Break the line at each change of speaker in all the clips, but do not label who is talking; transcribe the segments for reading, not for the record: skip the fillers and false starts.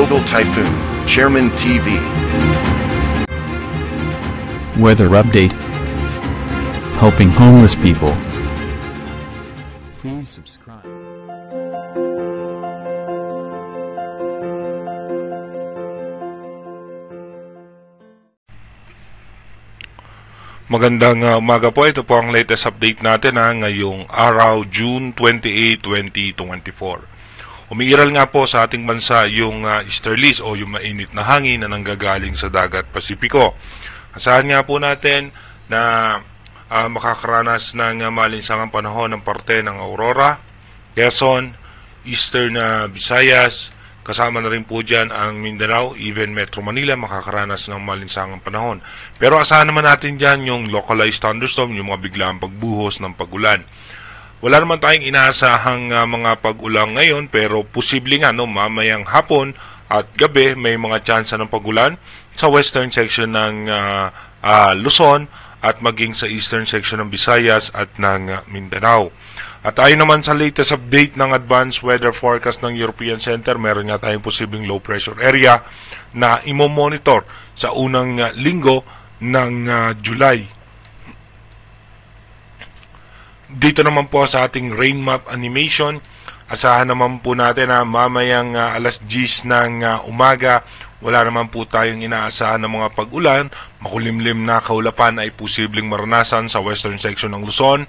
Global Typhoon, Chairman TV.
Weather update. Helping homeless people. Please subscribe.
Magandang umaga po. Ito po ang latest update natin ngayong araw, June 28, 2024. Umiiral nga po sa ating bansa yung easterlies o yung mainit na hangin na nanggagaling sa dagat Pasipiko. Asahan nga po natin na makakaranas ng malinsangang panahon ng parte ng Aurora, Quezon, Eastern Visayas, kasama na rin po dyan ang Mindanao, even Metro Manila makakaranas ng malinsangang panahon. Pero asahan naman natin dyan yung localized thunderstorm, yung mga biglaang pagbuhos ng pag-ulan. Wala naman tayong inaasahang mga pag-ulan ngayon, pero posible nga mamayang hapon at gabi may mga tsansa ng pag-ulan sa western section ng Luzon at maging sa eastern section ng Visayas at ng Mindanao. At ayon naman sa latest update ng Advanced Weather Forecast ng European Center, meron nga tayong posibleng low pressure area na imo-monitor sa unang linggo ng July. Dito naman po sa ating rain map animation, asahan naman po natin na mamayang alas 10 ng umaga, wala naman po tayong inaasahan ng mga pag-ulan. Makulimlim na kaulapan ay posibleng maranasan sa western section ng Luzon,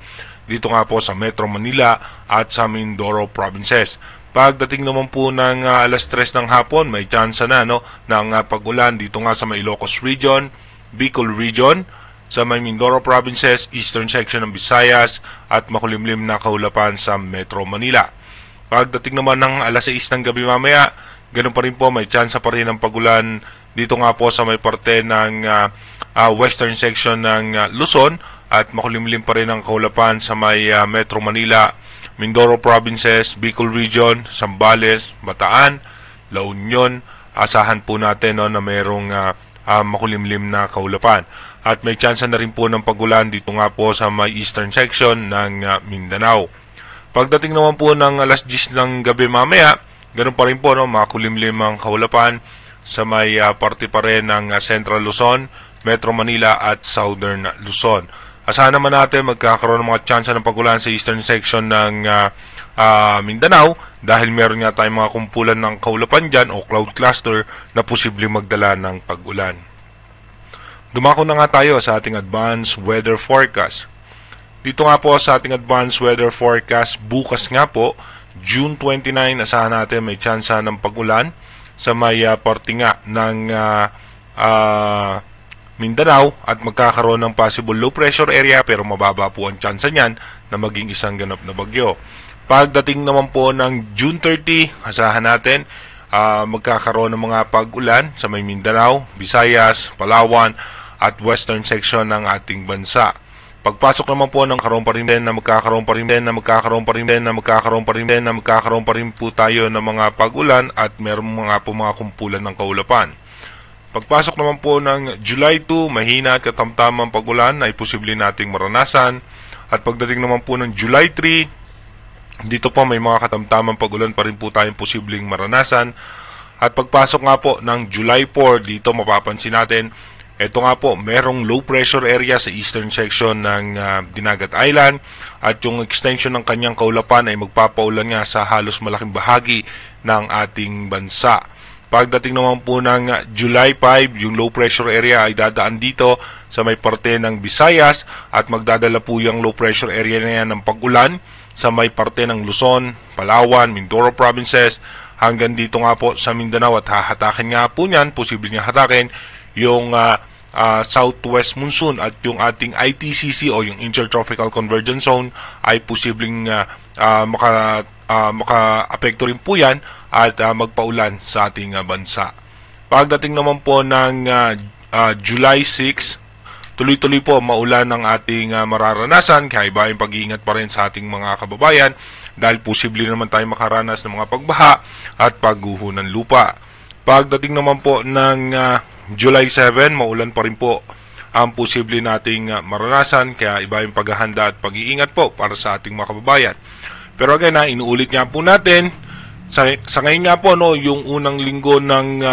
dito nga po sa Metro Manila at sa Mindoro provinces. Pagdating naman po ng alas 3 ng hapon, may chance na ng pag-ulan dito nga sa may Ilocos region, Bicol region, sa may Mindoro provinces, eastern section ng Visayas at makulimlim na kaulapan sa Metro Manila. Pagdating naman ng alas 6 ng gabi mamaya, ganun pa rin po, may chance pa rin ng pag-ulan dito nga po sa may parte ng western section ng Luzon at makulimlim pa rin ang kaulapan sa may Metro Manila, Mindoro provinces, Bicol region, Zambales, Bataan, La Union. Asahan po natin na mayroong makulimlim na kaulapan. At may chance na rin po ng pag-ulan dito nga po sa may eastern section ng Mindanao. Pagdating naman po ng alas 10 ng gabi mamaya, ganun pa rin po makulimlim ang kaulapan sa may parte pa rin ng Central Luzon, Metro Manila at Southern Luzon. Asahan naman natin magkakaroon ng mga chance ng pag-ulan sa eastern section ng Mindanao dahil meron nga tayong mga kumpulan ng kaulapan dyan o cloud cluster na posibleng magdala ng pag-ulan. Dumako na nga tayo sa ating advanced weather forecast. Dito nga po sa ating advanced weather forecast, bukas nga po, June 29, asahan natin may chance ng pag-ulan sa may parte nga ng Mindanao at magkakaroon ng possible low pressure area pero mababa po ang tsansa niyan na maging isang ganap na bagyo. Pagdating naman po ng June 30, asahan natin magkakaroon ng mga pag-ulan sa may Mindanao, Visayas, Palawan at western section ng ating bansa. Pagpasok naman po ng magkakaroon pa rin po tayo ng mga pag-ulan at meron mga kumpulan ng kaulapan. Pagpasok naman po ng July 2, mahina at katamtamang pag-ulan ay posible nating maranasan. At pagdating naman po ng July 3, dito po may mga katamtamang pag-ulan pa rin po tayong posibleng maranasan. At pagpasok nga po ng July 4, dito mapapansin natin, ito nga po, merong low pressure area sa eastern section ng Dinagat Island at yung extension ng kanyang kaulapan ay magpapaulan nga sa halos malaking bahagi ng ating bansa. Pagdating naman po ng July 5, yung low pressure area ay dadaan dito sa may parte ng Visayas at magdadala po yung low pressure area na yan ng pag-ulan sa may parte ng Luzon, Palawan, Mindoro provinces hanggang dito nga po sa Mindanao at hahatakin nga po niyan, posible niya hatakin yung southwest monsoon at yung ating ITCZ o yung Intertropical Convergence Zone ay posibleng maka-apekto rin po yan at magpaulan sa ating bansa. Pagdating naman po ng July 6, tuloy-tuloy po maulan ng ating mararanasan kaya iba yung pag-iingat pa rin sa ating mga kababayan dahil posible naman tayo makaranas ng mga pagbaha at pagguho ng lupa. Pagdating naman po ng July 7, maulan pa rin po ang posible nating maranasan kaya iba yung paghahanda at pag-iingat po para sa ating mga kababayan. Pero again, inuulit nga po natin, Sa ngayon nga po, no, yung unang linggo ng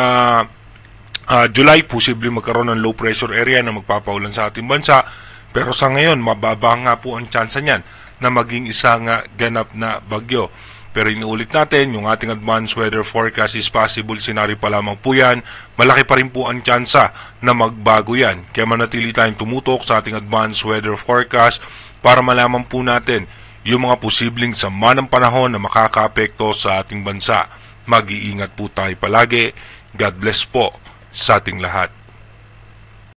July, posible magkaroon ng low pressure area na magpapaulan sa ating bansa. Pero sa ngayon, mababa nga po ang tsansa niyan na maging isang ganap na bagyo. Pero inuulit natin, yung ating advanced weather forecast is possible scenario pa lamang po yan. Malaki pa rin po ang tsansa na magbago yan. Kaya manatili tayong tumutok sa ating advanced weather forecast para malaman po natin yung mga posibleng sama ng panahon na makakaapekto sa ating bansa. Mag-iingat po tayo palagi. God bless po sa ating lahat.